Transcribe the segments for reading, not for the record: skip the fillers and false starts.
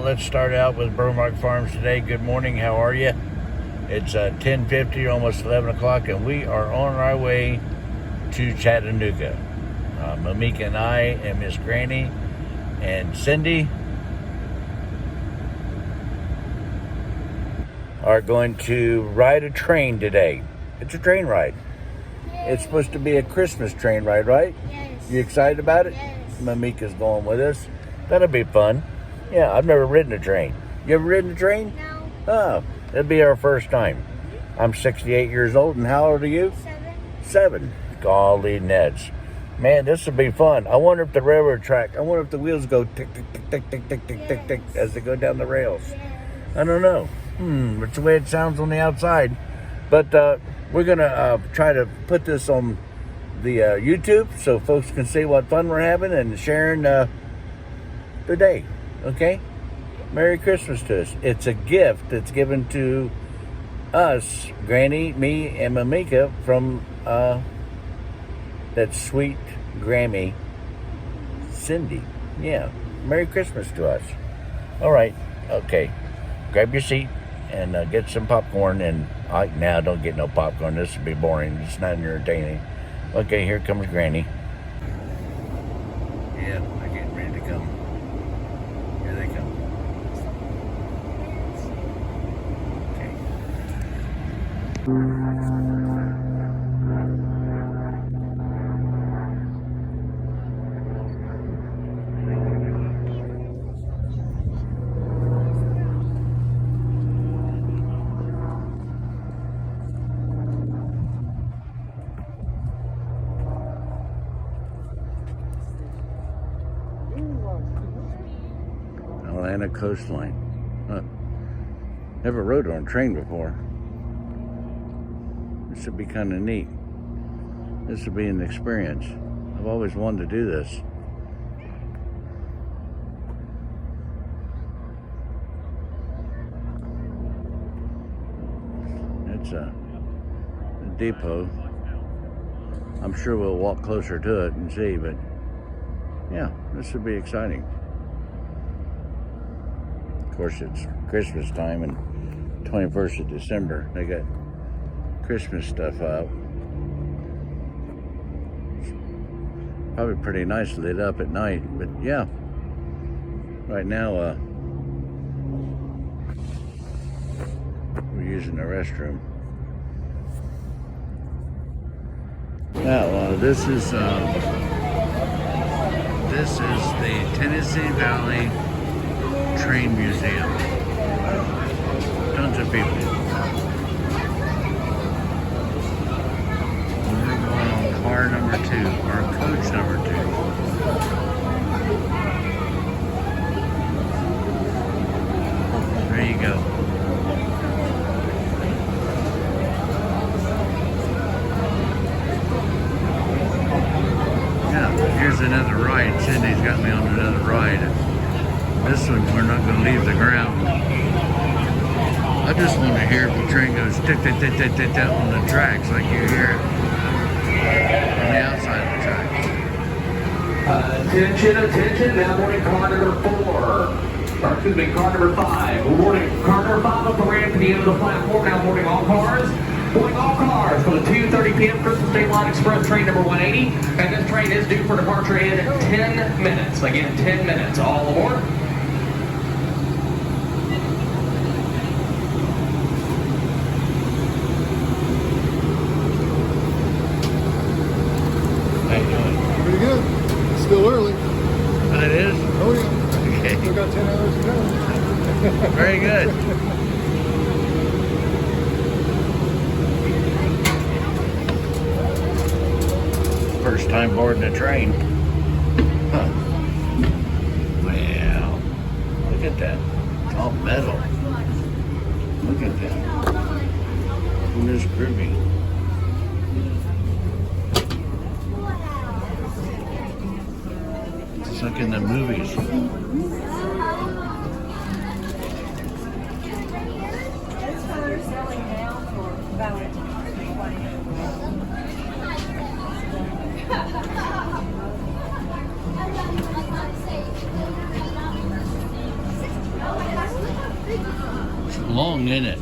let's start out with Burmark Farms today. Good morning, how are you? It's 10:50, almost 11 o'clock, and we are on our way to Chattanooga. Mamika and I and Miss Granny and Cindy are going to ride a train today. It's a train ride. Yay. It's supposed to be a Christmas train ride, right? Yes. You excited about it? Yes. Mamika's going with us. That'll be fun. Yeah, I've never ridden a train. You ever ridden a train? No. Oh, it'll be our first time. I'm 68 years old, and how old are you? 7. Golly Neds. Man, this will be fun. I wonder if the railroad track, I wonder if the wheels go tick, tick, tick, tick, tick, tick, tick, tick, tick, as they go down the rails. Yes. I don't know. It's the way it sounds on the outside. But we're going to try to put this on the YouTube so folks can see what fun we're having and sharing the day. Okay? Merry Christmas to us. It's a gift that's given to us, Granny, me, and Mamika from that sweet Grammy, Cindy. Yeah. Merry Christmas to us. All right. Okay. Grab your seat and get some popcorn. And now don't get no popcorn. This would be boring. It's not entertaining. Okay, here comes Granny. Yeah, they're getting ready to come. Here they come. Okay. Atlanta coastline. Huh. Never rode on a train before. This would be kind of neat. This would be an experience. I've always wanted to do this. It's a depot. I'm sure we'll walk closer to it and see, but yeah, this would be exciting. Of course, it's Christmas time and 21st of December. They got Christmas stuff out. It's probably pretty nice lit up at night, but yeah. Right now, we're using the restroom. Now, this is the Tennessee Valley Train Museum. Tons of people. We're going on car number 2, or coach number 2. There you go. Yeah, here's another ride. Cindy's got me on another ride. This one, we're not going to leave the ground. I just want to hear if the train goes tick, tick, tick, tick, tick, tick on the tracks like you hear it on the outside of the tracks. Attention, now boarding car number 4. Or excuse me, car number 5. We're boarding car number 5 up the ramp to the end of the platform. Now boarding all cars. Boarding all cars for the 2:30 p.m. Christmas State Line Express train number 180. And this train is due for departure in 10 minutes. Again, 10 minutes. All aboard. Pretty good. Still early. But it is? Oh yeah. Okay. Still got 10 hours to go. Very good. First time boarding a train. Huh. Wow. Look at that. It's all metal. Look at that. It is groovy. It's like in the movies. long, isn't it? Is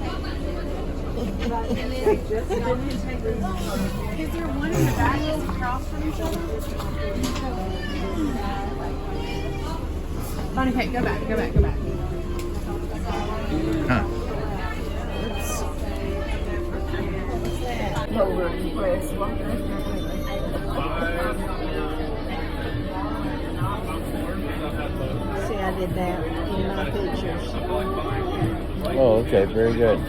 there one in the back that's across from each other? Bonnie, okay, go back. Huh. See, I did that in my pictures. Oh, okay, very good.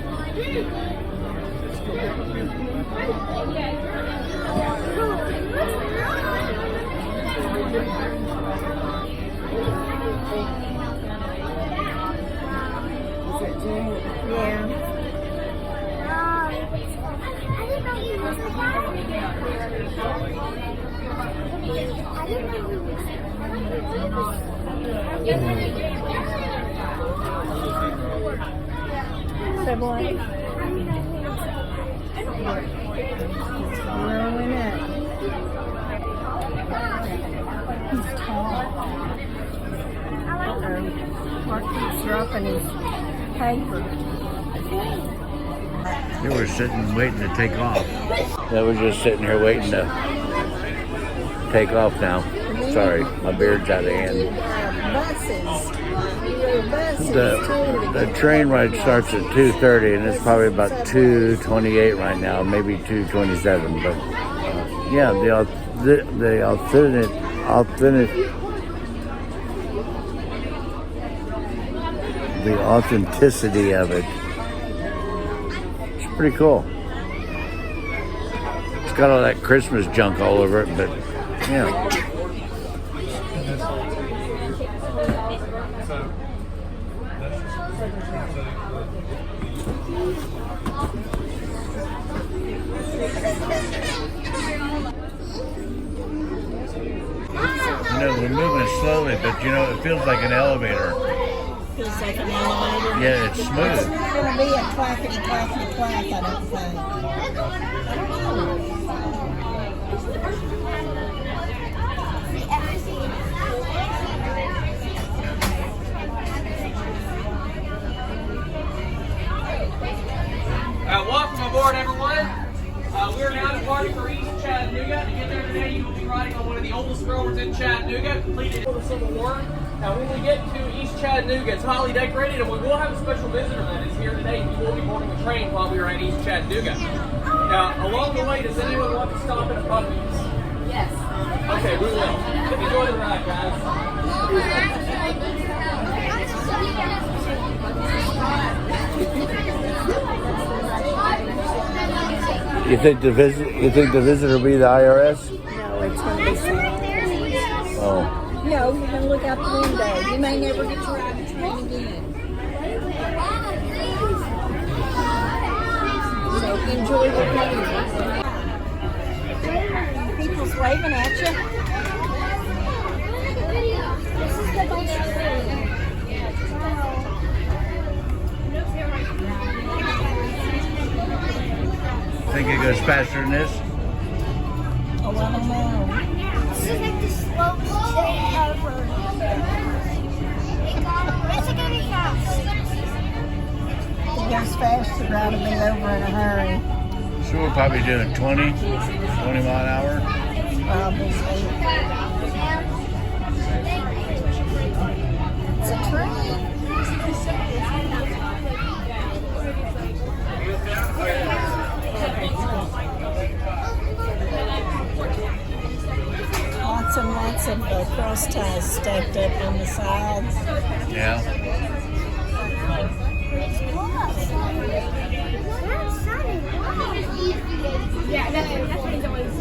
Yeah. Say boy. Growing up. He's tall. Mark keeps dropping his paper. They were sitting waiting to take off. Yeah, we're just sitting here waiting to take off now. Sorry, my beard's out of hand. The train ride starts at 2:30 and it's probably about 2:28 right now, maybe 2:27. But yeah, the authenticity of it. It's pretty cool. It's got all that Christmas junk all over it, but yeah. You know, we're moving slowly, but you know, it feels like an elevator. Feels like an elevator. Yeah, it's smooth. It's not going to be a clackety clackety clack, I don't think. Welcome aboard, everyone. We're now departing for East Chattanooga. To get there today, you will be riding on one of the oldest railroads in Chattanooga, completed before the Civil War. Now, when we get to East Chattanooga, it's highly decorated, and we will have a special visitor that is here today. He will be boarding the train while we are at East Chattanooga. Now, along the way, does anyone want to stop at a Buc-ee's? Yes. Okay, we will. Enjoy the ride, guys. You think the visitor will be the IRS? No, it's going to be something. Oh. No, you're going to look out the window. You may never get to ride the train again. So enjoy the view. People's waving at you. This is the bus. Think it goes faster than this? Oh, I don't know. This is like the slopest thing ever. It's gonna be fast. If it goes faster, I'll be over in a hurry. So we're probably doing 20 mile an hour. Obviously. It's a train. Lots of cross ties stacked up on the sides. Yeah. Yeah, that's what he's always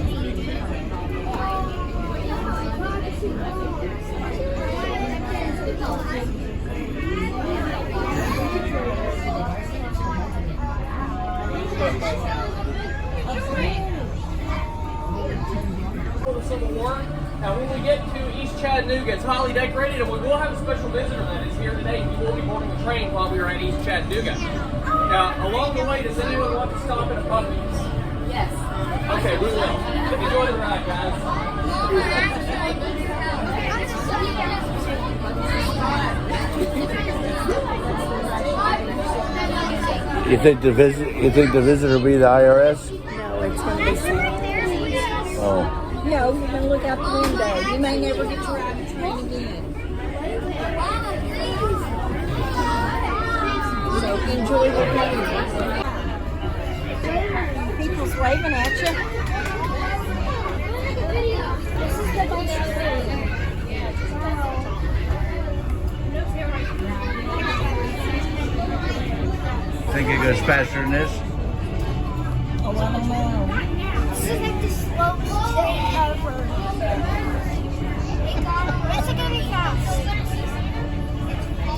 For the Civil War. Now, when we get to East Chattanooga, it's highly decorated, and we will have a special visitor that is here today. He will be boarding the train while we are at East Chattanooga. Now, along the way, does anyone want to stop at a Buc-ee's? Yes. Okay, we will. Enjoy the ride, guys. You think the visitor will be the IRS? No, it's going to be Santa. Oh, No, you're going to look out the window. You may never get to ride the train again. So enjoy your journey. People's waving at you. This is the bus. think it goes faster than this? Oh, I don't know. This is like the slowest train ever. It's gonna be fast.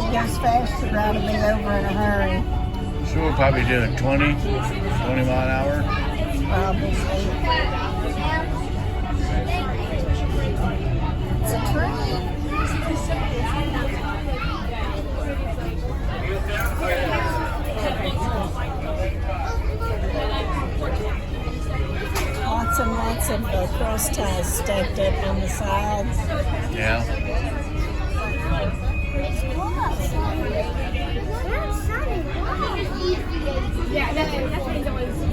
It goes faster, gotta be over in a hurry. So we're probably doing 20 mile an hour. Obviously. It's a train. Lots and lots of cross ties stacked up on the sides. Yeah. Yeah, that's what he's always.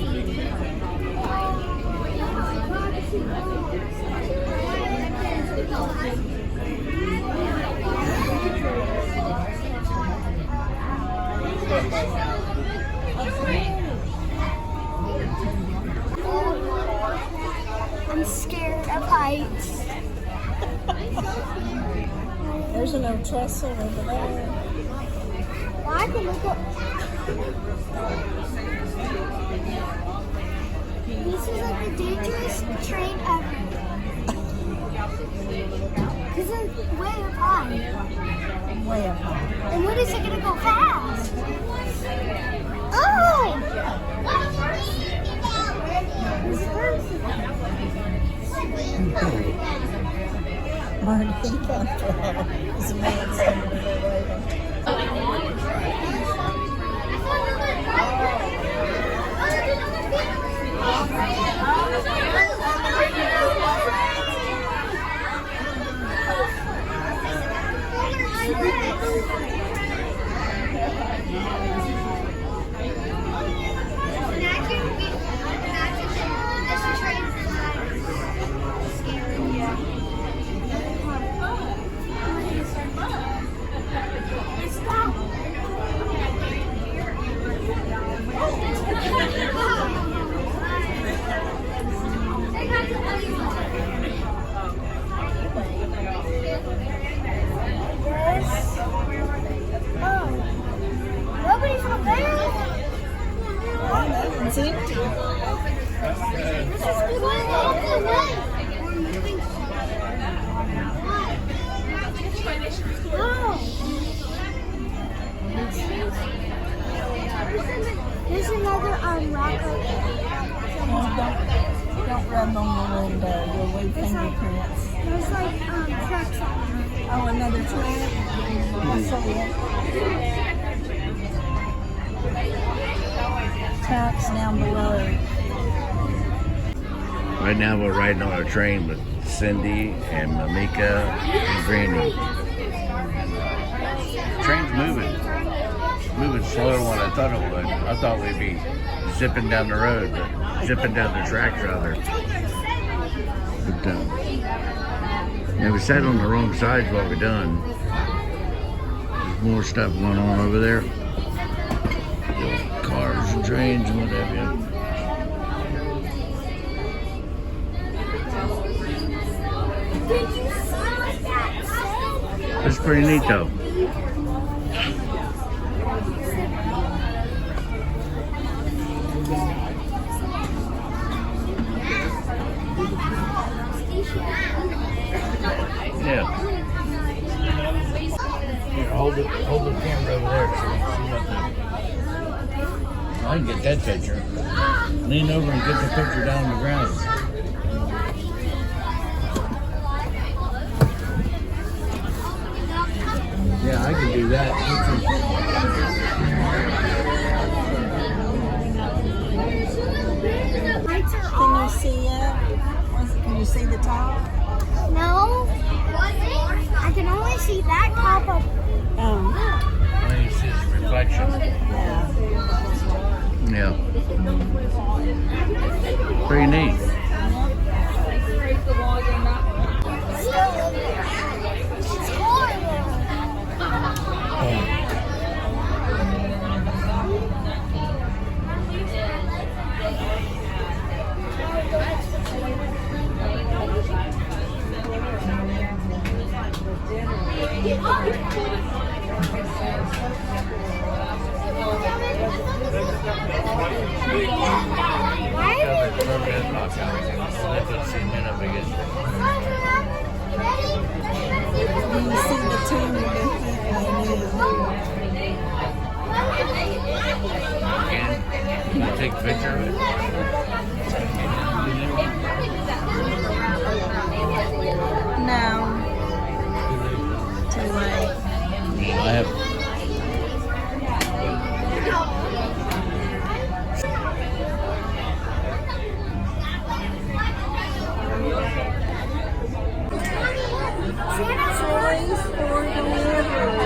I'm scared of heights. There's an old trestle over there. Well, I can look up. This is like the dangerous train ever. Because it's way up high. Way up high. And when is it going to go fast? Oh! Where did he come from? There's a man somewhere there waiting. Nobody's from there. Oh, that one's empty. This is going all the way. Oh. There's another rock over there. Don't rub on the window. You'll leave fingerprints. There's like tracks on it. Oh, another track. I see it. Tracks down below. Right now we're riding on a train with Cindy and Mamika and Granny. Train's moving slower than what I thought it would. I thought we'd be zipping down the road, but zipping down the tracks rather. But yeah, we sat on the wrong sides while we're done. There's more stuff going on over there. Cars and trains and whatever. It's pretty neat though. Yeah. Here, hold the camera over there so we can see what the... I can get that picture. Lean over and get the picture down on the ground. Yeah, I can do that. Can you see it? Can you see the top? No. I can only see that top of. Oh, All you see is reflection. yeah. Pretty neat. It's horrible. When you see the two, you're going to think I knew. Can you take a picture of it? No. Too late. I have. Toys for delivery.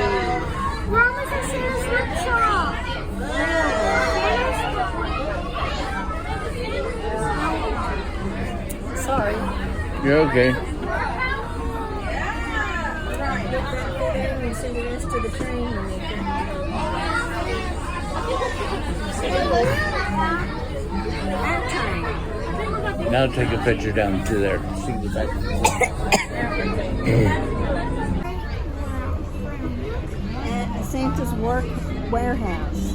Mama's at Santa's workshop. Sorry. You're okay. You see the rest of the train when you come. Now take a picture down to there. See the back. At Santa's work warehouse.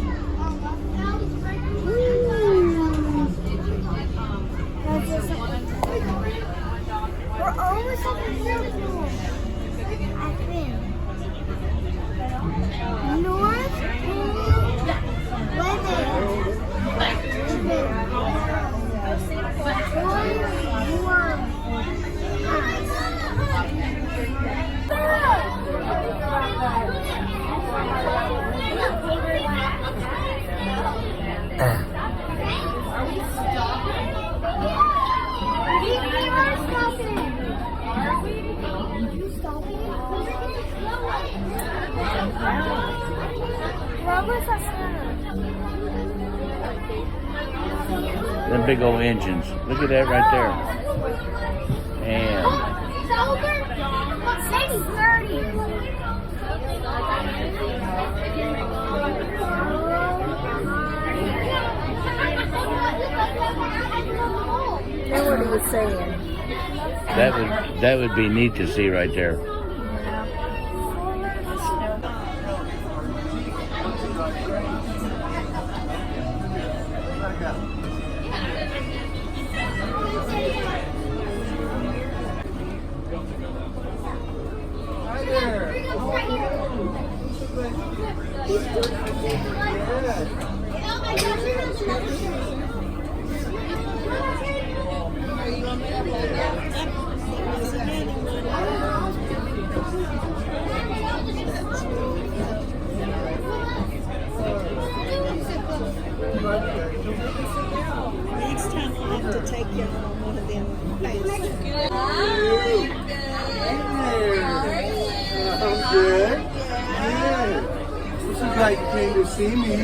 We're almost at the middle. I think. North Them big old engines. Look at that right there. And It's over 6:30. Now what he was saying. that would be neat to see right there. Next time I'll have to take you on one of them places. I'm good. Good. This is like you came to see me.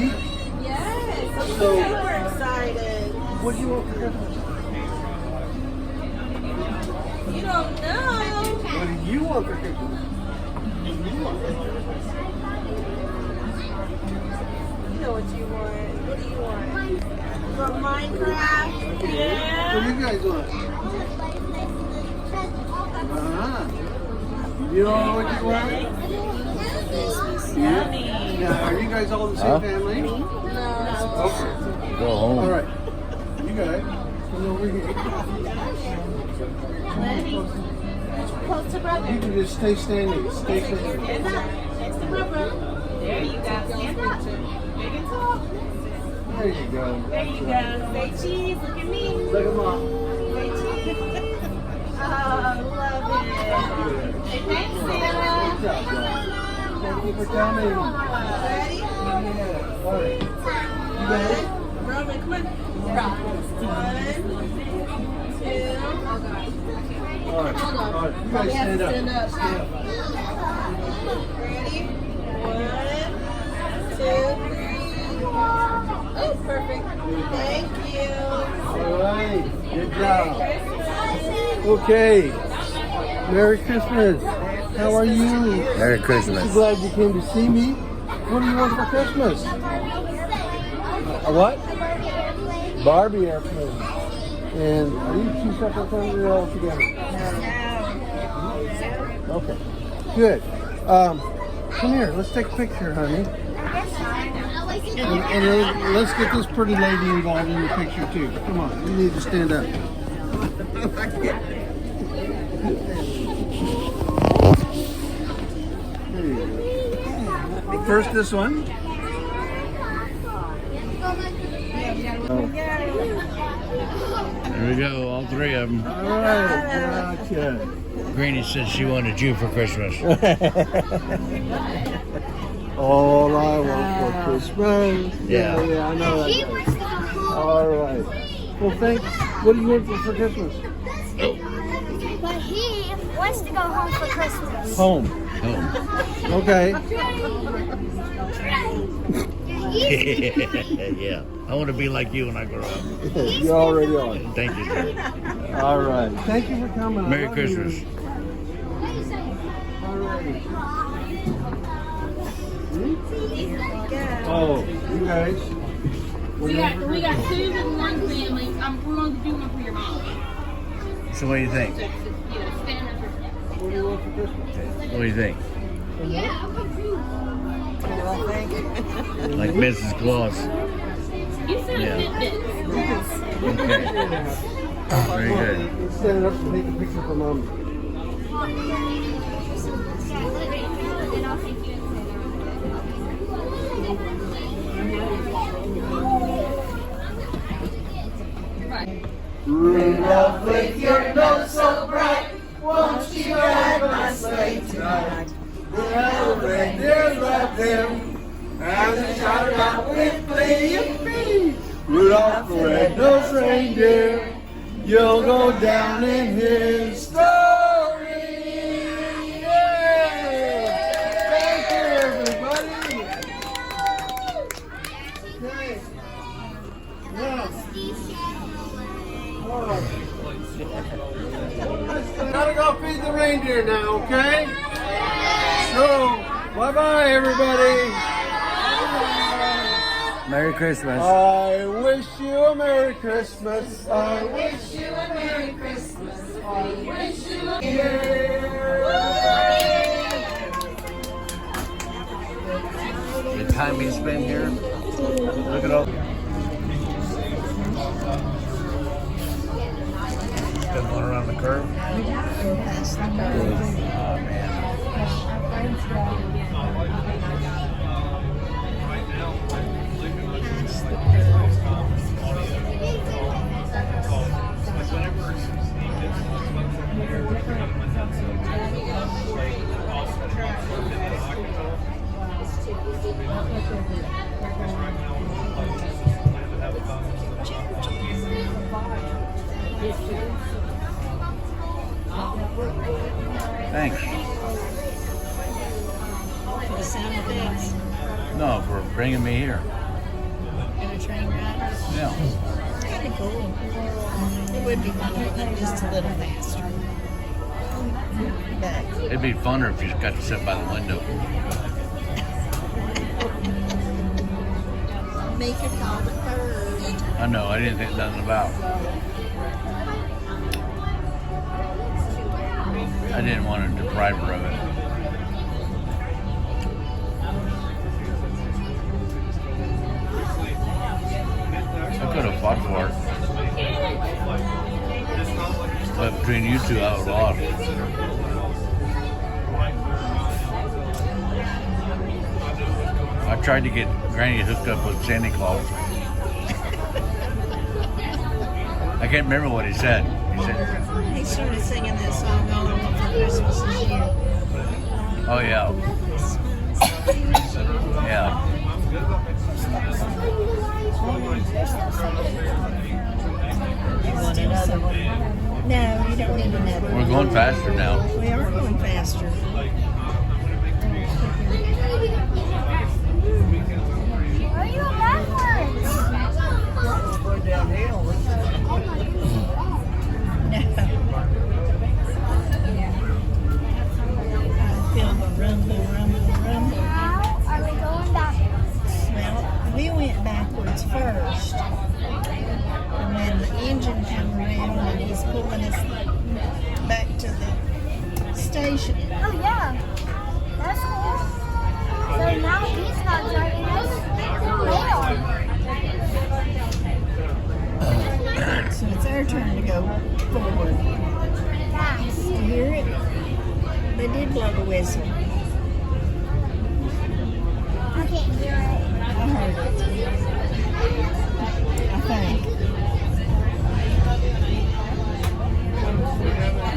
Yes, I'm So- super excited. What do you want for Christmas? You don't know. What do you want for Christmas? You know what you want. What do you want? From Minecraft? Yeah. What do you guys want? You know what you want? Yummy. Now, are you guys all the same Huh? family? No. Okay. Go home. All right. You guys, come over here. Close to brother. You can just stay standing. Stay standing. Stand up. Next to brother. There you go. Stand up. Big and tall. There you go. There you go. Say cheese. Look at me. Look at mom. Say cheese. Oh, love it. Hey, thanks, Santa. Good job, guys. Thank you for coming. Ready? Yeah. All right. You got it? Roman, come on. Rock. 1, 2. All right. All right. You guys stand up. Stand up. Stand up. Ready? 1, 2, 3. Oh, perfect. Thank Wow. Okay. Merry Christmas. How are you? Merry I'm Christmas. so glad you came to see me. What do you want for Christmas? A what? Barbie airplane. And are you two separate things or all together? Okay. Good. Come here. Let's take a picture, honey. And let's get this pretty lady involved in the picture too. Come on. You need to stand up. There you go. First, this one. There we go, all three of them. All right. Okay. Granny said she wanted you for Christmas. All I want for Christmas. Yeah. Yeah, I know He that. wants to go home. All right. Well, thanks. What do you want for Christmas? But he wants to go home for Christmas. Home. Home. Okay. Yeah. I want to be like you when I grow up. You already are. Thank you, sir. All right. Thank you for coming. I Merry love Christmas. you. All right. Oh, you guys. We got two in one family. We're going to do one for your mom. So what do you think? Yeah, stand up. What do you want for Christmas? What do you think? Yeah, I'm confused. Like Mrs. Claus. You said Yeah. Fitbit. Okay. Very good. Stand up and take a picture for mom. Rudolph, with your nose so bright, won't you ride my sleigh tonight? The reindeer love them, and they shout out with glee, yippee! Rudolph the red-nosed reindeer, you'll go down in history. Yeah! Thank you, everybody. Okay. Now, all right. Gotta go feed the reindeer now, okay? So, bye-bye, everybody. Merry Christmas. I wish you a Merry Christmas. I Wish you a Merry Christmas. I wish you a The time we spend here. Look at all. Still going around the curve. Go past the curve. Oh man. Thanks. For the sound effects No, for bringing me here. and a train ride. Yeah. Kind of cool. It would be fun if it went just a little faster. But It'd be funner if you just got to sit by the window. make it all the first. I know, I didn't think nothing about. I didn't want to deprive her of it. I could have fought for it. But between you two, I was lost. I tried to get Granny hooked up with Santa Claus. I can't remember what he said. He said, He started singing that song all I want for Christmas this year. oh yeah, yeah. You want another one? No, you don't need another We're one. going faster now. We are going faster. Are you backwards? We're downhill. first. And then the engine came around and he's pulling us back to the station. Oh yeah, that's cool. So now he's not driving us. So it's our turn to go forward. You hear it? They did blow the whistle. I can't hear it. I heard it. I think.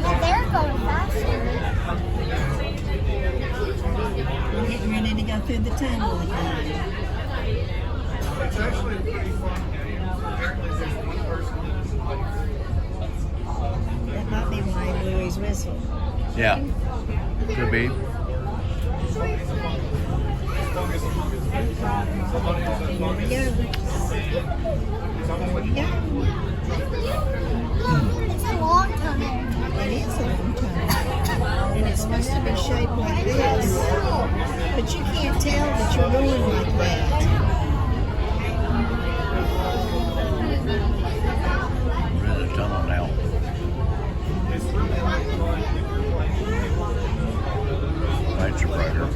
But they're going faster. We're getting ready to go through the tunnel again. It's actually a pretty fun game. Apparently there's one person That might be why he blew his whistle. Yeah. Could be. Here we go. Yeah, It's a long tunnel. it is a long tunnel. And it's supposed to be shaped like this. But you can't tell that you're going like that. We're in the tunnel now. Lights are brighter.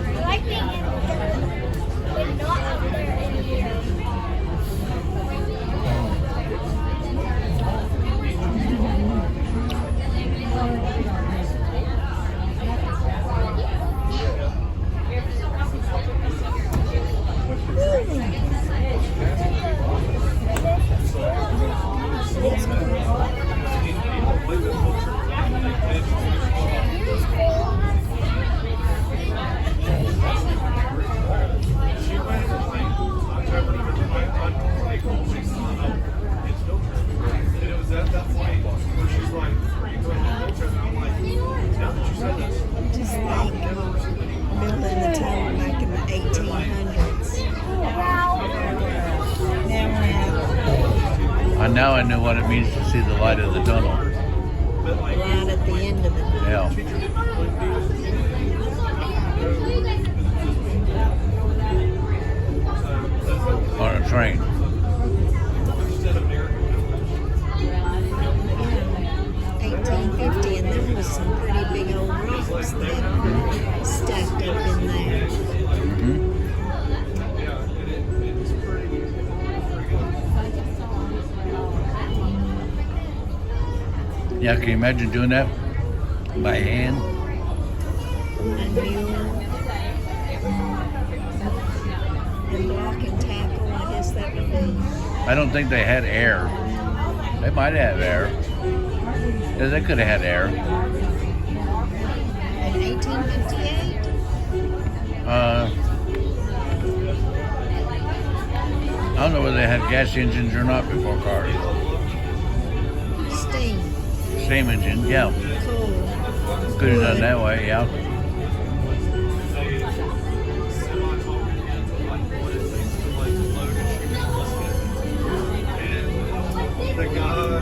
I like being in there, but not up there in here. Just like building the tunnel back in the 1800s. Now I know what it means to see the light of the tunnel. Right at the end of the Yeah. On a train. 1850, and there was some pretty big old rocks that stacked up in there. Yeah, can you imagine doing that by hand? And block and tackle, I guess that would be. I don't think they had air. They might have air. Yeah, they could have had air. In 1858? I don't know whether they had gas engines or not before cars. Steam. Steam engine, yeah. Cool. Could have done that way, yeah. the guy,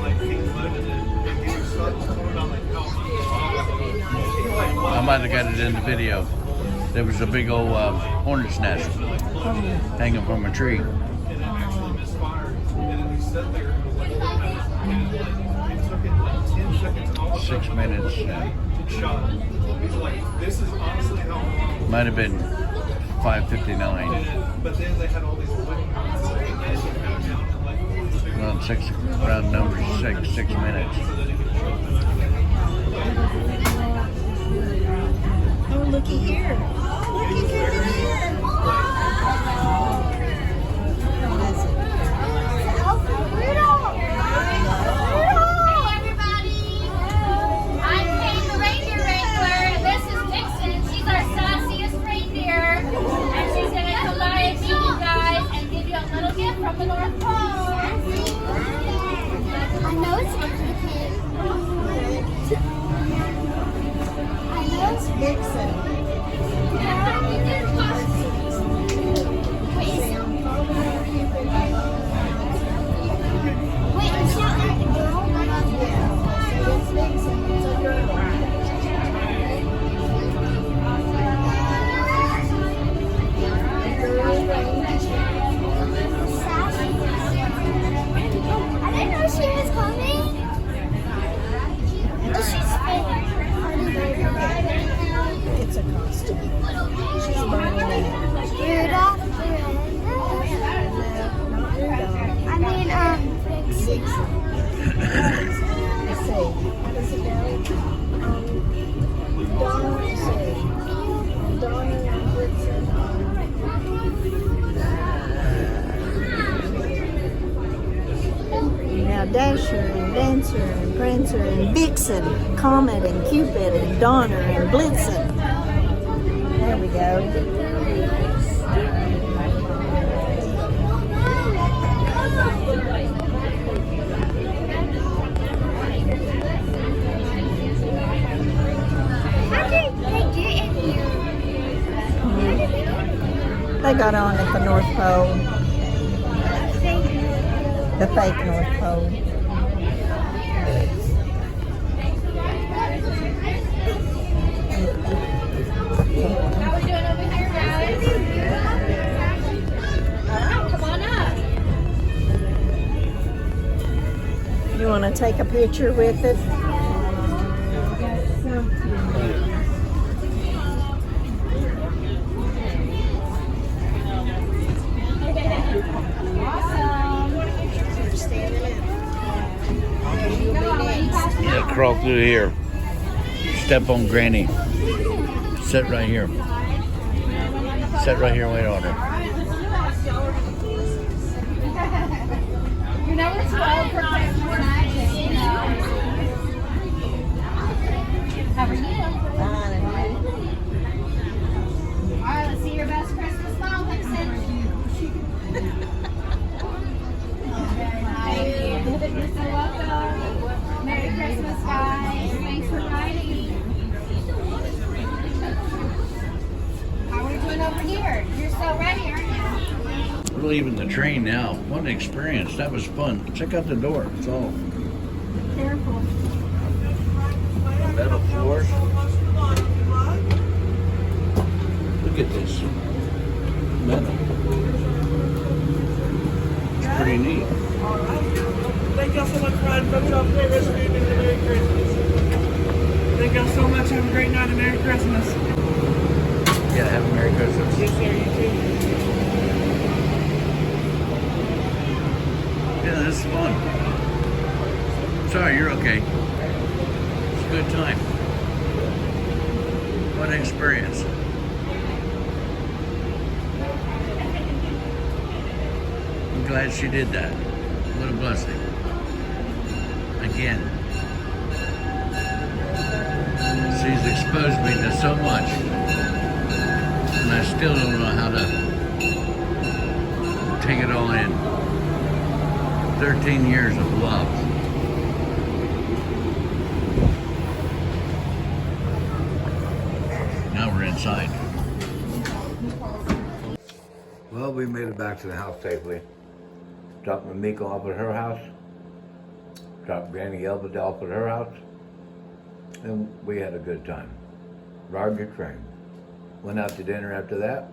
like, he loaded it, and he was talking about, like, how I might have got it in the video. There was a big old hornet's nest hanging from a tree. and it actually misfired. And we sat there and it was like, it took it like 10 seconds and all of a 6 sudden, minutes. it shot. He's like, this is honestly how long. Might have been 5:59. But then they had all these weapons and it kind of down to like Around six, round number 6 minutes. Oh, looky here. Looky here. What is it? Hey everybody! I'm Kate the Reindeer Wrangler, and this is Vixen. She's our sassiest reindeer, and she's gonna come by and meet you guys and give you a little gift from the North Pole. I know it's Vixen. I know it's Vixen. Wait, it's not like a girl? It's Vixen. It's a girl. Sticky. She's burning it. Rudolph. Not Rudolph. I mean, Vixen. Let's see. How does it go? Donna, let's see. Donna and Blitzen. Now Dasher and Dancer and Prancer and Vixen, Comet and Cupid and Donner and Blitzen. There we go. how did they get in here? They got on at the North Pole, the fake North Pole. How we doing over here, guys? All right, come on up. You want to take a picture with it? Yeah, crawl through here. Step on Granny. Sit right here. Sit right here and wait on her. You know it's all for Christmas magic, you know. How are you? All right, let's see your best Christmas smile, Vixen. Thank you. You're so welcome. Merry Christmas, guys. Thanks for riding. How are we doing over here? You're so ready, aren't you? We're leaving the train now. What an experience. That was fun. Check out the door. It's all Careful. metal floors. Look at this. Metal. It's pretty neat. Thank y'all so much for riding. Hope y'all have a great rest of your evening and Merry Christmas. Thank y'all so much. Have a great night and Merry Christmas. Yeah, have a Merry Christmas. Yes, sir. You too. Yeah, this is fun. Sorry, you're okay. It's a good time. What an experience. I'm glad she did that. What a blessing. Again. She's exposed me to so much. And I still don't know how to take it all in. 13 years of love. Now we're inside. Well, we made it back to the house safely. Dropped Mamiko off at her house. Dropped Granny Elbert off at her house. And we had a good time. Rode the train. Went out to dinner after that.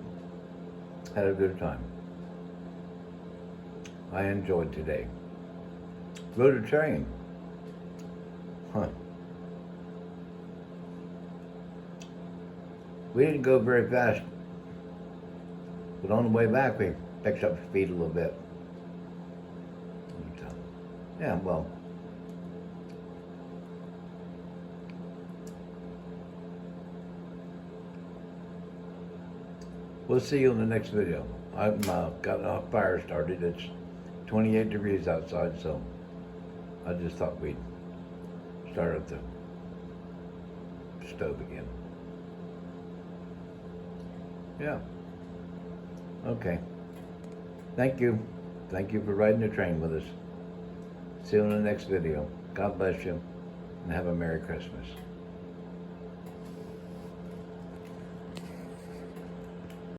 Had a good time. I enjoyed today. Rode a train. Huh. We didn't go very fast. But on the way back, we picked up speed a little bit. Yeah, well. We'll see you in the next video. I've got a fire started. It's 28 degrees outside, so I just thought we'd start at the stove again. Yeah. Okay. Thank you. Thank you for riding the train with us. See you in the next video. God bless you, and have a Merry Christmas.